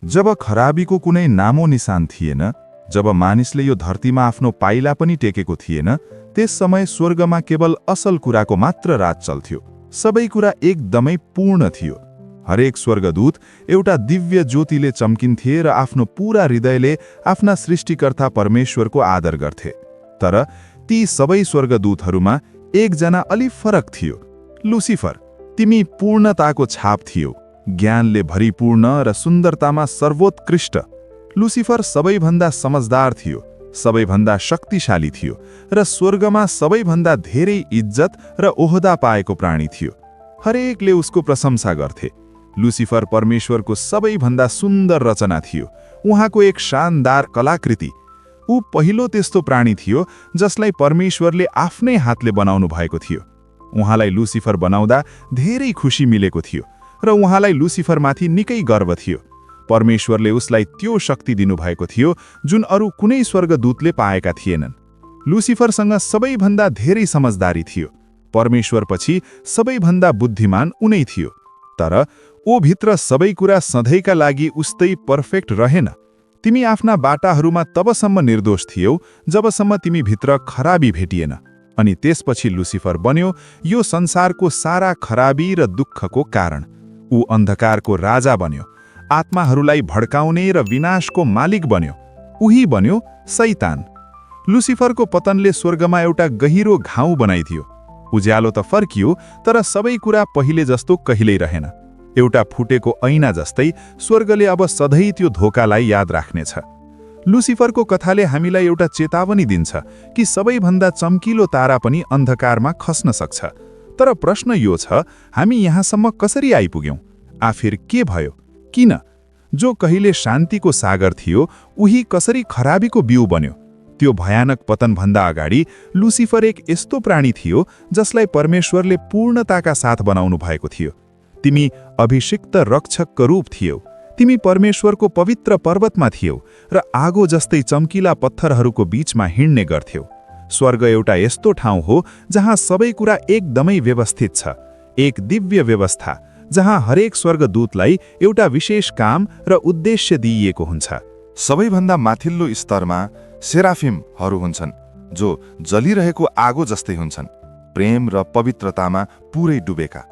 जब खराबीको कुनै नामो निशान थिएन, जब मानिसले यो धरतीमा आफ्नो पाइला पनि टेकेको थिएन, त्यस समय स्वर्गमा केवल असल कुराको मात्र राज चल्थ्यो। सबै कुरा एकदमै पूर्ण थियो। हरेक स्वर्गदूत एउटा दिव्य ज्योतिले चम्किन्थे र आफ्नो पूरा हृदयले आफ्ना सृष्टिकर्ता परमेश्वरको आदर गर्थे। तर ती सबै स्वर्गदूतहरूमा एकजना अलि फरक थियो। लुसिफर, तिमी पूर्णताको छाप थियो, ज्ञानले भरिपूर्ण र सुन्दरतामा सर्वोत्कृष्ट। लुसिफर सबैभन्दा समझदार थियो, सबैभन्दा शक्तिशाली थियो र स्वर्गमा सबैभन्दा धेरै इज्जत र ओहदा पाएको प्राणी थियो। हरेकले उसको प्रशंसा गर्थे। लुसिफर परमेश्वरको सबैभन्दा सुन्दर रचना थियो, उहाँको एक शानदार कलाकृति। ऊ पहिलो त्यस्तो प्राणी थियो जसलाई परमेश्वरले आफ्नै हातले बनाउनु भएको थियो। उहाँलाई लुसिफर बनाउँदा धेरै खुसी मिलेको थियो र उहाँलाई लुसिफरमाथि निकै गर्व थियो। परमेश्वरले उसलाई त्यो शक्ति दिनुभएको थियो जुन अरू कुनै स्वर्गदूतले पाएका थिएनन्। लुसिफरसँग सबैभन्दा धेरै समझदारी थियो। परमेश्वरपछि सबैभन्दा बुद्धिमान उनै थियो। तर भित्र सबै कुरा सधैँका लागि उस्तै पर्फेक्ट रहेन। तिमी आफ्ना बाटाहरूमा तबसम्म निर्दोष थियौ जबसम्म तिमी भित्र खराबी भेटिएन। अनि त्यसपछि लुसिफर बन्यो यो संसारको सारा खराबी र दुःखको कारण। ऊ अन्धकारको राजा बन्यो, आत्माहरूलाई भड्काउने र विनाशको मालिक बन्यो। उही बन्यो शैतान। लुसिफरको पतनले स्वर्गमा एउटा गहिरो घाउ बनाइदियो। उज्यालो त फर्कियो, तर सबै कुरा पहिले जस्तो कहिल्यै रहेन। एउटा फुटेको ऐना जस्तै स्वर्गले अब सधैँ त्यो धोकालाई याद राख्नेछ। लुसिफरको कथाले हामीलाई एउटा चेतावनी दिन्छ कि सबैभन्दा चम्किलो तारा पनि अन्धकारमा खस्न सक्छ। तर प्रश्न यो छ, हामी यहाँसम्म कसरी आइपुग्यौं? आखिर के भयो? किन? जो कहिले शान्तिको सागर थियो, उही कसरी खराबीको बिउ बन्यो? त्यो भयानक पतनभन्दा अगाडि लुसिफर एक यस्तो प्राणी थियो जसलाई परमेश्वरले पूर्णताका साथ बनाउनु भएको थियो। तिमी अभिषिक्त रक्षकको रूप थियौ। तिमी परमेश्वरको पवित्र पर्वतमा थियौ र आगो जस्तै चम्किला पत्थरहरूको बीचमा हिँड्ने गर्थ्यौ। स्वर्ग एउटा यस्तो ठाउँ हो जहाँ सबै कुरा एकदमै व्यवस्थित छ, एक दिव्य व्यवस्था जहाँ हरेक स्वर्गदूतलाई एउटा विशेष काम र उद्देश्य दिइएको हुन्छ। सबैभन्दा माथिल्लो स्तरमा सेराफिमहरू हुन्छन् जो जलिरहेको आगो जस्तै हुन्छन्, प्रेम र पवित्रतामा पुरै डुबेका।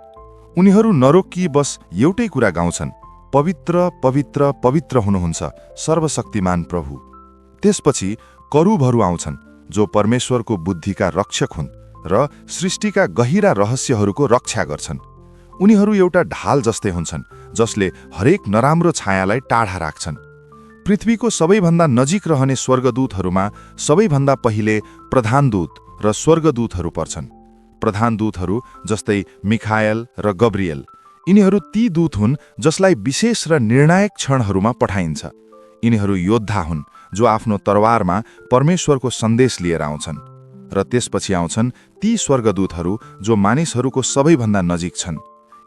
उनीहरू नरोकी बस एउटै कुरा गाउँछन्, पवित्र पवित्र पवित्र हुनुहुन्छ सर्वशक्तिमान प्रभु। त्यसपछि करूबहरू आउँछन् जो परमेश्वरको बुद्धिका रक्षक हुन् र सृष्टिका गहिरा रहस्यहरूको रक्षा गर्छन्। उनीहरू एउटा ढाल जस्तै हुन्छन् जसले हरेक नराम्रो छायालाई टाढा राख्छन्। पृथ्वीको सबैभन्दा नजिक रहने स्वर्गदूतहरूमा सबैभन्दा पहिले प्रधानदूत र स्वर्गदूतहरू पर्छन्। प्रधानदूतहरू जस्तै मिखायल र गब्रिएल, यिनीहरू ती दूत हुन् जसलाई विशेष र निर्णायक क्षणहरूमा पठाइन्छ। यिनीहरू योद्धा हुन् जो आफ्नो तरवारमा परमेश्वरको सन्देश लिएर आउँछन्। र त्यसपछि आउँछन् ती स्वर्गदूतहरू जो मानिसहरूको सबैभन्दा नजिक छन्।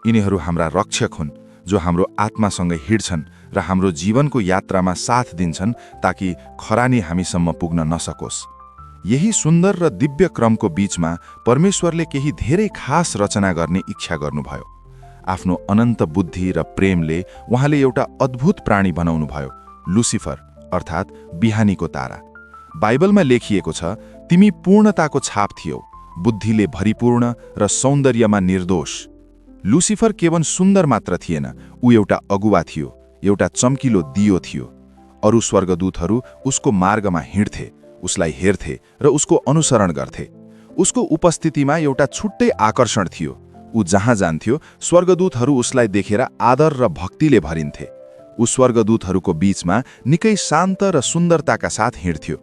यिनीहरू हाम्रा रक्षक हुन् जो हाम्रो आत्मासँग हिँड्छन् र हाम्रो जीवनको यात्रामा साथ दिन्छन् ताकि खरानी हामीसम्म पुग्न नसकोस्। यही सुन्दर र दिव्य क्रमको बीचमा परमेश्वरले केही धेरै खास रचना गर्ने इच्छा गर्नुभयो। आफ्नो अनन्त बुद्धि र प्रेमले उहाँले एउटा अद्भुत प्राणी बनाउनुभयो, लुसिफर अर्थात् बिहानीको तारा। बाइबलमा लेखिएको छ, तिमी पूर्णताको छाप थियौ, बुद्धिले भरिपूर्ण र सौन्दर्यमा निर्दोष। लुसिफर केवल सुन्दर मात्र थिएन, ऊ एउटा अगुवा थियो, एउटा चम्किलो दियो थियो। अरू स्वर्गदूतहरू उसको मार्गमा हिँड्थे, उसलाई हेर्थे र उसको अनुसरण गर्थे। उसको उपस्थितिमा एउटा छुट्टै आकर्षण थियो। ऊ जहाँ जान्थ्यो स्वर्गदूतहरू उसलाई देखेर आदर र भक्तिले भरिन्थे। ऊ स्वर्गदूतहरूको बीचमा निकै शान्त र सुन्दरताका साथ हिँड्थ्यो।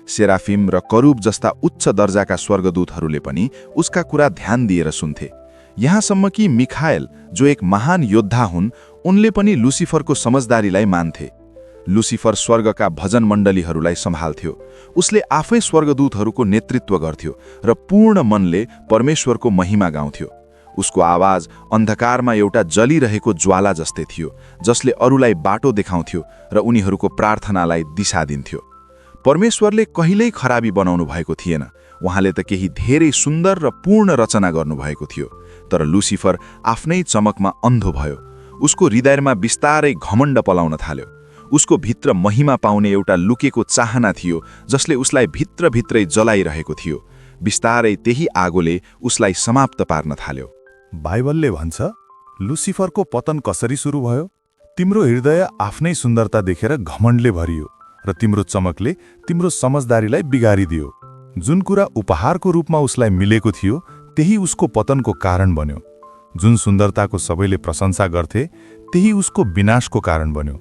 सेराफिम र करूब जस्ता उच्च दर्जाका स्वर्गदूतहरूले पनि उसका कुरा ध्यान दिएर सुन्थे। यहाँसम्म कि मिखायल जो एक महान योद्धा हुन्, उनले पनि लुसिफरको समझदारीलाई मान्थे। लुसिफर स्वर्गका भजन मण्डलीहरूलाई सम्हाल्थ्यो। उसले आफै स्वर्गदूतहरूको नेतृत्व गर्थ्यो र पूर्ण मनले परमेश्वरको महिमा गाउँथ्यो। उसको आवाज अन्धकारमा एउटा जलिरहेको ज्वाला जस्तै थियो जसले अरूलाई बाटो देखाउँथ्यो र उनीहरूको प्रार्थनालाई दिशा दिन्थ्यो। परमेश्वरले कहिल्यै खराबी बनाउनु भएको थिएन। उहाँले त केही धेरै सुन्दर र पूर्ण रचना गर्नुभएको थियो। तर लुसिफर आफ्नै चमकमा अन्धो भयो। उसको हृदयमा बिस्तारै घमण्ड पलाउन थाल्यो। उसको भित्र महिमा पाउने एउटा लुकेको चाहना थियो जसले उसलाई भित्रभित्रै जलाइरहेको थियो। बिस्तारै त्यही आगोले उसलाई समाप्त पार्न थाल्यो। बाइबलले भन्छ, लुसिफरको पतन कसरी सुरु भयो? तिम्रो हृदय आफ्नै सुन्दरता देखेर घमण्डले भरियो र तिम्रो चमकले तिम्रो समझदारीलाई बिगारिदियो। जुन कुरा उपहारको रूपमा उसलाई मिलेको थियो त्यही उसको पतनको कारण बन्यो। जुन सुन्दरताको सबैले प्रशंसा गर्थे त्यही उसको विनाशको कारण बन्यो।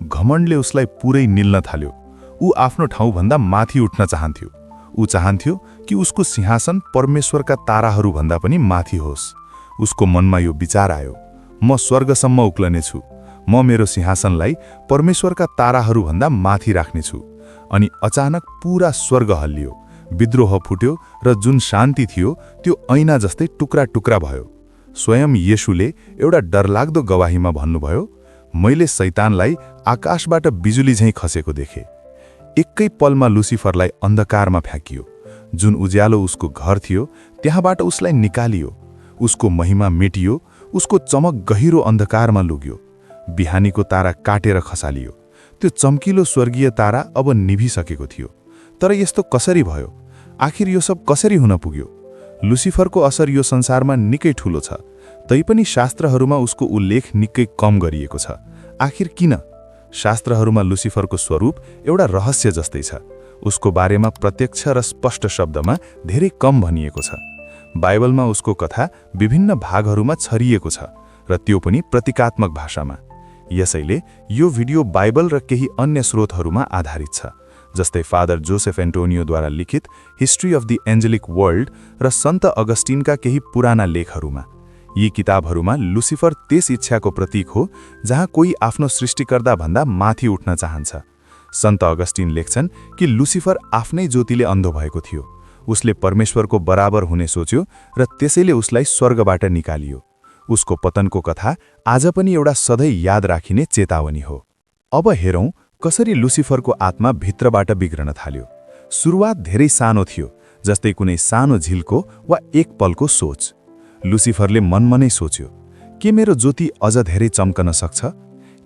घमण्डले उसलाई पुरै निल्न थाल्यो। ऊ आफ्नो ठाउँभन्दा माथि उठ्न चाहन्थ्यो। ऊ चाहन्थ्यो कि उसको सिंहासन परमेश्वरका ताराहरूभन्दा पनि माथि होस्। उसको मनमा यो विचार आयो, म स्वर्गसम्म उक्लनेछु। म मेरो सिंहासनलाई परमेश्वरका ताराहरूभन्दा माथि राख्नेछु। अनि अचानक पूरा स्वर्ग हल्लियो, विद्रोह फुट्यो र जुन शान्ति थियो त्यो ऐना जस्तै टुक्रा टुक्रा भयो। स्वयं येशूले एउटा डरलाग्दो गवाहीमा भन्नुभयो, मैले शैतानलाई आकाशबाट बिजुली झैं खसेको देखे। एकै पलमा लुसिफरलाई अन्धकारमा फ्याँकियो। जुन उज्यालो उसको घर थियो त्यहाँबाट उसलाई निकालियो। उसको महिमा मेटियो, उसको चमक गहिरो अन्धकारमा लुग्यो। बिहानीको तारा काटेर खसालियो। त्यो चम्किलो स्वर्गीय तारा अब निभिसकेको थियो। तर यस्तो कसरी भयो? आखिर यो सब कसरी हुन पुग्यो? लुसिफरको असर यो संसारमा निकै ठूलो छ, तैपनि शास्त्रहरूमा उसको उल्लेख निकै कम गरिएको छ। आखिर किन? शास्त्रहरूमा लुसिफरको स्वरूप एउटा रहस्य जस्तै छ। उसको बारेमा प्रत्यक्ष र स्पष्ट शब्दमा धेरै कम भनिएको छ। बाइबलमा उसको कथा विभिन्न भागहरूमा छरिएको छ र त्यो पनि प्रतीकात्मक भाषामा। यसैले यो भिडियो बाइबल र केही अन्य स्रोतहरूमा आधारित छ, जस्तै फादर जोसेफ एन्टोनियोद्वारा लिखित हिस्ट्री अफ द एन्जेलिक वर्ल्ड र सन्त अगस्टिनका केही पुराना लेखहरूमा। यी किताबहरूमा लुसिफर त्यस इच्छाको प्रतीक हो जहाँ कोही आफ्नो सृष्टिकर्ता भन्दा माथि उठ्न चाहन्छ। सन्त अगस्टिन लेख्छन् कि लुसिफर आफ्नै ज्योतिले अन्धो भएको थियो। उसले परमेश्वरको बराबर हुने सोच्यो र त्यसैले उसलाई स्वर्गबाट निकालियो। उसको पतनको कथा आज पनि एउटा सधैँ याद राखिने चेतावनी हो। अब हेरौँ कसरी लुसिफरको आत्मा भित्रबाट बिग्रन थाल्यो। सुरुवात धेरै सानो थियो, जस्तै कुनै सानो झिल्को वा एक पलको सोच। लुसिफरले मनमा नै सोच्यो, के मेरो ज्योति अझ धेरै चम्कन सक्छ?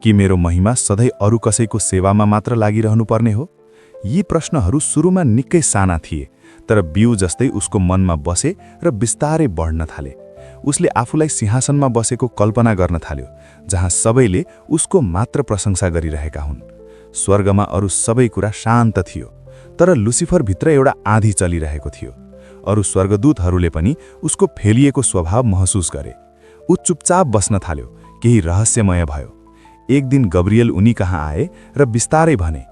कि मेरो महिमा सधैँ अरू कसैको सेवामा मात्र लागिरहनु पर्ने हो? यी प्रश्नहरू सुरुमा निकै साना थिए, तर बिउ जस्तै उसको मनमा बसे र बिस्तारै बढ्न थाले। उसले आफूलाई सिंहासनमा बसेको कल्पना गर्न थाल्यो, जहाँ सबैले उसको मात्र प्रशंसा गरिरहेका हुन्। स्वर्गमा अरू सबै कुरा शान्त थियो, तर लुसिफरभित्र एउटा आँधी चलिरहेको थियो। अरू स्वर्गदूतहरूले पनि उसको फेलिएको स्वभाव महसुस गरे। ऊ चुपचाप बस्न थाल्यो, केही रहस्यमय भयो। एक दिन गब्रियल उनी कहाँ आए र बिस्तारै भने,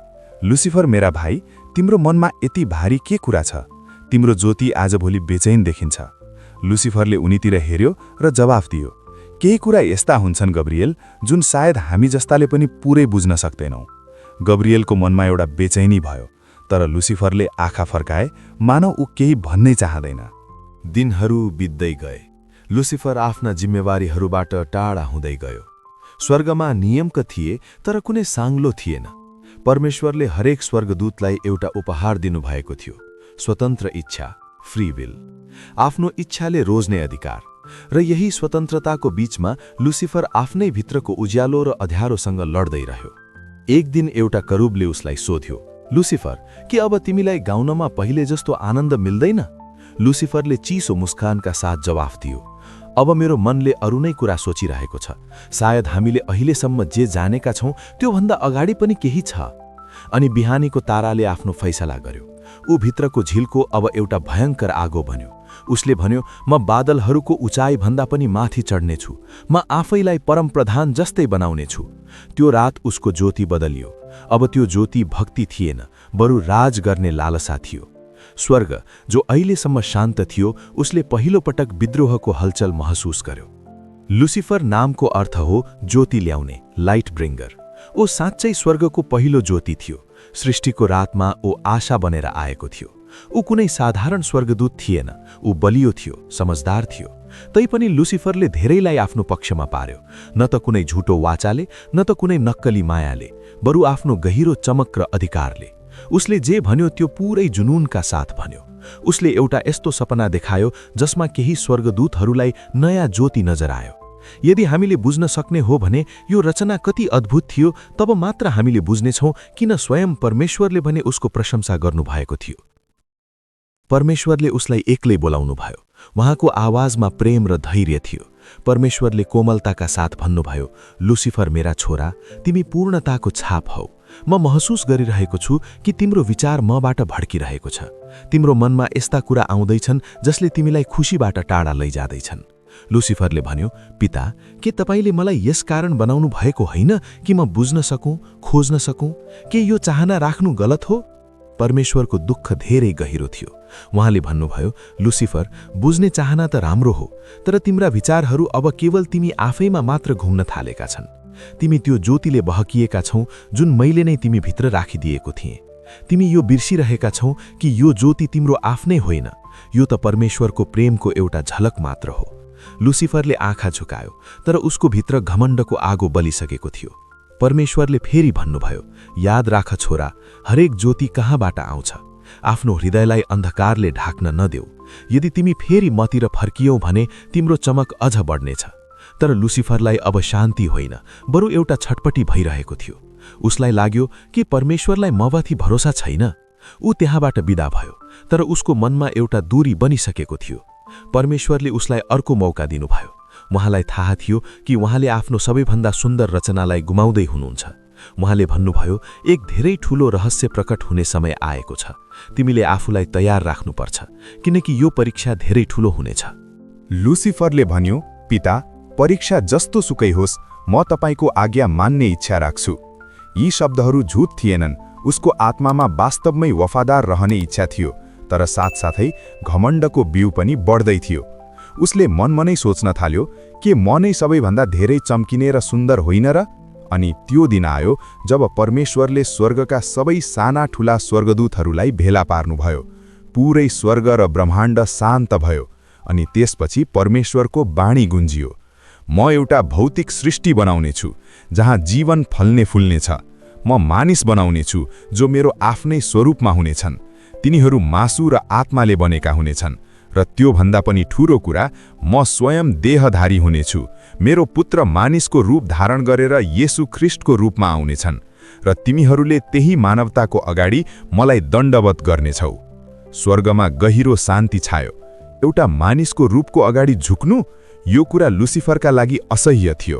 लुसिफर मेरा भाइ, तिम्रो मनमा यति भारी के कुरा छ? तिम्रो ज्योति आजभोलि बेचैन देखिन्छ। लुसिफरले उनीतिर हेर्यो र जवाफ दियो, केही कुरा यस्ता हुन्छन् गब्रियल, जुन सायद हामी जस्ताले पनि पुरै बुझ्न सक्दैनौँ। गब्रियलको मनमा एउटा बेचैनी भयो, तर लुसिफरले आँखा फर्काए, मानव ऊ केही भन्नै चाहँदैन। दिनहरू बित्दै गए। लुसिफर आफ्ना जिम्मेवारीहरूबाट टाढा हुँदै गयो। स्वर्गमा नियमका थिए, तर कुनै साङ्लो थिएन। परमेश्वरले हरेक स्वर्गदूतलाई एउटा उपहार दिनुभएको थियो, स्वतन्त्र इच्छा, फ्री विल, आफ्नो इच्छाले रोज्ने अधिकार। र यही स्वतन्त्रताको बीचमा लुसिफर आफ्नै भित्रको उज्यालो र अँध्यारोसँग लड्दै रह्यो। एक दिन एउटा करूबले उसलाई सोध्यो, लुसिफर, के अब तिमीलाई गाउनमा पहिले जस्तो आनन्द मिल्दैन? लुसिफरले चिसो मुस्कानका साथ जवाफ दियो, अब मेरो मनले अरू नै कुरा सोचिरहेको छ। सायद हामीले अहिलेसम्म जे जानेका छौँ त्योभन्दा अगाडि पनि केही छ। अनि बिहानीको ताराले आफ्नो फैसला गर्यो। ऊ भित्रको झिल्को अब एउटा भयंकर आगो बन्यो। उसले भन्यो, म बादलहरूको उचाइ भन्दा पनि माथि चढ्नेछु। म आफैलाई परमप्रधान जस्तै बनाउनेछु। त्यो रात उसको ज्योति बदलियो। अब त्यो ज्योति भक्ति थिएन, बरु राज गर्ने लालसा थियो। स्वर्ग जो अहिलेसम्म शान्त थियो, उसले पहिलो पटक विद्रोहको हलचल महसुस गर्यो। लुसिफर नामको अर्थ हो ज्योति ल्याउने, लाइट ब्रिङ्गर। ओ साँच्चै स्वर्गको पहिलो ज्योति थियो। सृष्टिको रातमा ओ आशा बनेर आएको थियो। ऊ कुनै साधारण स्वर्गदूत थिएन। ऊ बलियो थियो, समझदार थियो। तैपनि लुसिफरले धेरैलाई आफ्नो पक्षमा पार्यो। न त कुनै झुटो वाचाले, न त कुनै नक्कली मायाले, बरु आफ्नो गहिरो चमक र अधिकारले। उसले जे भन्यो त्यो पुरै जुनूनका साथ भन्यो। उसले एउटा यस्तो सपना देखायो जसमा केही स्वर्गदूतहरूलाई नयाँ ज्योति नजर आयो। यदि हामीले बुझ्न सक्ने हो भने यो रचना कति अद्भुत थियो, तब मात्र हामीले बुझ्नेछौँ किन स्वयं परमेश्वरले भने उसको प्रशंसा गर्नुभएको थियो। परमेश्वरले उसलाई एक्लै बोलाउनु भयो। उहाँको आवाजमा प्रेम र धैर्य थियो। परमेश्वरले कोमलताका साथ भन्नुभयो, लुसिफर मेरा छोरा, तिमी पूर्णताको छाप हौ। म महसुस गरिरहेको छु कि तिम्रो विचार मबाट भड्किरहेको छ। तिम्रो मनमा यस्ता कुरा आउँदैछन् जसले तिमीलाई खुसीबाट टाढा लैजाँदैछन्। लुसिफरले भन्यो, पिता, के तपाईँले मलाई यस कारण बनाउनु भएको होइन कि म बुझ्न सकूँ, खोज्न सकूँ? के यो चाहना राख्नु गलत हो? परमेश्वरको दुःख धेरै गहिरो थियो। उहाँले भन्नुभयो, लुसिफर, बुझ्ने चाहना त राम्रो हो, तर तिम्रा विचारहरू अब केवल तिमी आफैमा मात्र घुम्न थालेका छन्। तिमी त्यो ज्योतिले बहकिएका छौ जुन मैले नै तिमी भित्र राखिदिएको थिएँ। तिमी यो बिर्सिरहेका छौ कि यो ज्योति तिम्रो आफ्नै होइन, यो त परमेश्वरको प्रेमको एउटा झलक मात्र हो। लुसिफरले आँखा झुकायो, तर उसको भित्र घमण्डको आगो बलिसकेको थियो। परमेश्वरले फेरि भन्नुभयो, याद राख छोरा, हरेक ज्योति कहाँबाट आउँछ। आफ्नो हृदयलाई अन्धकारले ढाक्न नदेऊ। यदि तिमी फेरि मतिर फर्कियौ भने तिम्रो चमक अझ बढ्नेछ। तर लुसिफरलाई अब शान्ति होइन, बरु एउटा छटपटी भइरहेको थियो। उसलाई लाग्यो कि परमेश्वरलाई ममाथि भरोसा छैन। ऊ त्यहाँबाट बिदा भयो, तर उसको मनमा एउटा दूरी बनिसकेको थियो। परमेश्वरले उसलाई अर्को मौका दिनुभयो। उहाँलाई थाहा थियो कि उहाँले आफ्नो सबैभन्दा सुन्दर रचनालाई गुमाउँदै हुनुहुन्छ। उहाँले भन्नुभयो, एक धेरै ठूलो रहस्य प्रकट हुने समय आएको छ। तिमीले आफूलाई तयार राख्नुपर्छ, किनकि यो परीक्षा धेरै ठूलो हुनेछ। लुसिफरले भन्यो, पिता, परीक्षा जस्तो सुकै होस्, म तपाईको आज्ञा मान्ने इच्छा राख्छु। यी शब्दहरू झुट थिएनन्। उसको आत्मामा वास्तवमै वफादार रहने इच्छा थियो, तर साथसाथै घमण्डको बिउ पनि बढ्दै थियो। उसले मनमनै सोच्न थाल्यो, के म नै सबैभन्दा धेरै चम्किने र सुन्दर होइन र? अनि त्यो दिन आयो जब परमेश्वरले स्वर्गका सबै साना ठूला स्वर्गदूतहरूलाई भेला पार्नुभयो। पूरै स्वर्ग र ब्रह्माण्ड शान्त भयो। अनि त्यसपछि परमेश्वरको बाणी गुन्जियो, म एउटा भौतिक सृष्टि बनाउनेछु जहाँ जीवन फल्ने फुल्ने छ। म मानिस बनाउनेछु जो मेरो आफ्नै स्वरूपमा हुनेछन्। तिनीहरू मासु र आत्माले बनेका हुनेछन्। र त्योभन्दा पनि ठूलो कुरा, म स्वयं देहधारी हुनेछु। मेरो पुत्र मानिसको रूप धारण गरेर येशू ख्रीष्टको रूपमा आउनेछन् र तिमीहरूले त्यही मानवताको अगाडि मलाई दण्डवत गर्नेछौ। स्वर्गमा गहिरो शान्ति छायो। एउटा मानिसको रूपको अगाडि झुक्नु, यो कुरा लुसिफरका लागि असह्य थियो।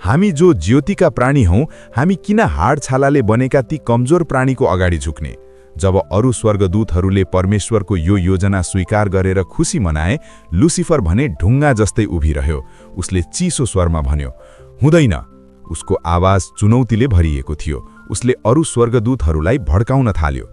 हामी जो ज्योतिका प्राणी हौं, हामी किन हाड छालाले बनेका ती कमजोर प्राणीको अगाडि झुक्ने? जब अरू स्वर्गदूतहरूले परमेश्वरको यो योजना स्वीकार गरेर खुसी मनाए, लुसिफर भने ढुङ्गा जस्तै उभिरह्यो। उसले चिसो स्वरमा भन्यो, हुँदैन। उसको आवाज चुनौतीले भरिएको थियो। उसले अरू स्वर्गदूतहरूलाई भड्काउन थाल्यो,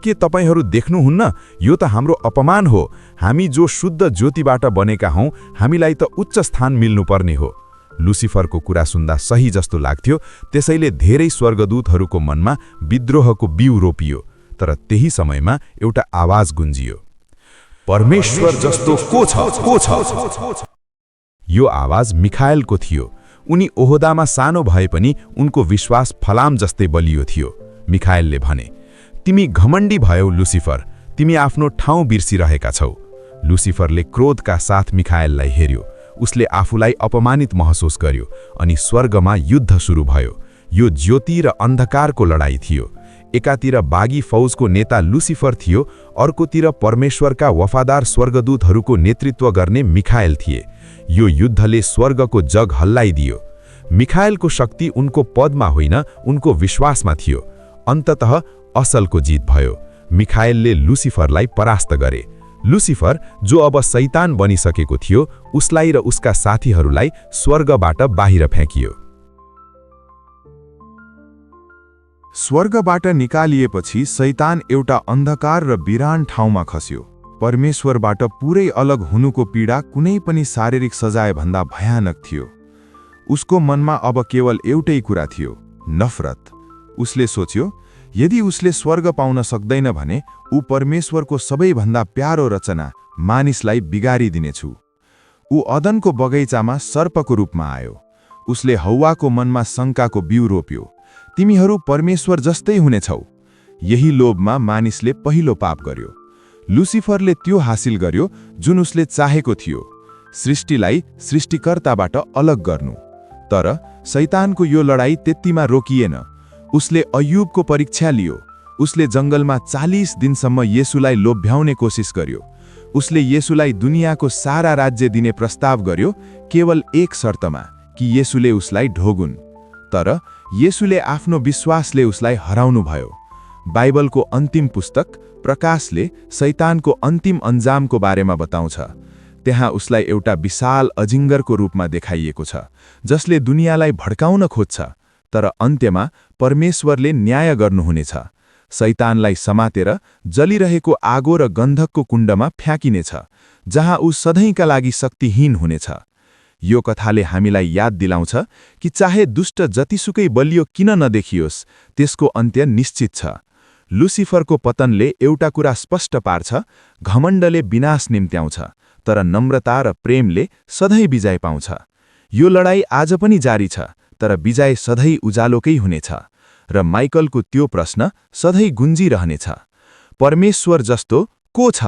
के तपाईहरू देख्नुहुन्न? यो त हाम्रो अपमान हो। हामी जो शुद्ध ज्योतिबाट बनेका हौं, हामीलाई त उच्च स्थान मिल्नुपर्ने हो। लुसिफरको कुरा सुन्दा सही जस्तो लाग्थ्यो, त्यसैले धेरै स्वर्गदूतहरूको मनमा विद्रोहको बिउ रोपियो। तर त्यही समयमा एउटा आवाज गुन्जियो, परमेश्वर जस्तो को छ? यो आवाज मिखाएलको थियो। उनी ओहदामा सानो भए पनि उनको विश्वास फलाम जस्तै बलियो थियो। मिखाएलले भने, तिमी घमण्डी भयौ लुसिफर, तिमी आफ्नो ठाउँ बिर्सिरहेका छौ। लुसिफरले क्रोधका साथ मिखाएललाई हेर्यो। उसले आफूलाई अपमानित महसुस गर्यो अनि स्वर्गमा युद्ध सुरु भयो। यो ज्योति र अन्धकारको लडाईँ थियो। एकातिर बागी फौजको नेता लुसिफर थियो, अर्कोतिर परमेश्वरका वफादार स्वर्गदूतहरूको नेतृत्व गर्ने मिखाएल थिए। यो युद्धले स्वर्गको जग हल्लाइदियो। मिखाएलको शक्ति उनको पदमा होइन, उनको विश्वासमा थियो। अन्ततः असलको जित भयो। मिखाएलले लुसिफरलाई परास्त गरे। लुसिफर, जो अब शैतान बनिसकेको थियो, उसलाई र उसका साथीहरूलाई स्वर्गबाट बाहिर फ्याँकियो। स्वर्गबाट निकालिएपछि शैतान एउटा अन्धकार र बिरान ठाउँमा खस्यो। परमेश्वरबाट पुरै अलग हुनुको पीडा कुनै पनि शारीरिक सजायभन्दा भयानक थियो। उसको मनमा अब केवल एउटै कुरा थियो, नफरत। उसले सोच्यो, यदि उसले स्वर्ग पाउन सक्दैन भने ऊ परमेश्वरको सबैभन्दा प्यारो रचना मानिसलाई बिगारिदिनेछु। ऊ अदनको बगैँचामा सर्पको रूपमा आयो। उसले हौवाको मनमा शङ्काको बिउ रोप्यो, तिमीहरू परमेश्वर जस्तै हुनेछौ। यही लोभमा मानिसले पहिलो पाप गर्यो। लुसिफरले त्यो हासिल गर्यो जुन उसले चाहेको थियो। सृष्टिलाई सृष्टिकर्ताबाट अलग गर्नु। तर शैतानको यो लडाईँ त्यतिमा रोकिएन। उसले अय्युबको परीक्षा लियो। उसले जङ्गलमा 40 दिनसम्म येशूलाई लोभ्याउने कोसिस गर्यो। उसले येशूलाई दुनियाँको सारा राज्य दिने प्रस्ताव गर्यो, केवल एक शर्तमा, कि येशूले उसलाई ढोगुन्। तर येशूले आफ्नो विश्वासले उसलाई हराउनु भयो। बाइबलको अन्तिम पुस्तक प्रकाशले शैतानको अन्तिम अन्जामको बारेमा बताउँछ। त्यहाँ उसलाई एउटा विशाल अजिङ्गरको रूपमा देखाइएको छ, जसले दुनियाँलाई भड्काउन खोज्छ, तर अन्त्यमा परमेश्वरले न्याय गर्नुहुनेछ। शैतानलाई समातेर जलिरहेको आगो र गन्धकको कुण्डमा फ्याँकिनेछ, जहाँ ऊ सधैँका लागि शक्तिहीन हुनेछ। यो कथाले हामीलाई याद दिलाउँछ कि चाहे दुष्ट जतिसुकै बलियो किन नदेखियोस्, त्यसको अन्त्य निश्चित छ। लुसिफरको पतनले एउटा कुरा स्पष्ट पार्छ, घमण्डले विनाश निम्त्याउँछ, तर नम्रता र प्रेमले सधैँ विजय पाउँछ। यो लडाईँ आज पनि जारी छ, तर विजय सधैँ उज्यालोकै हुनेछ। र माइकलको त्यो प्रश्न सधैँ गुन्जिरहनेछ, परमेश्वर जस्तो को छ?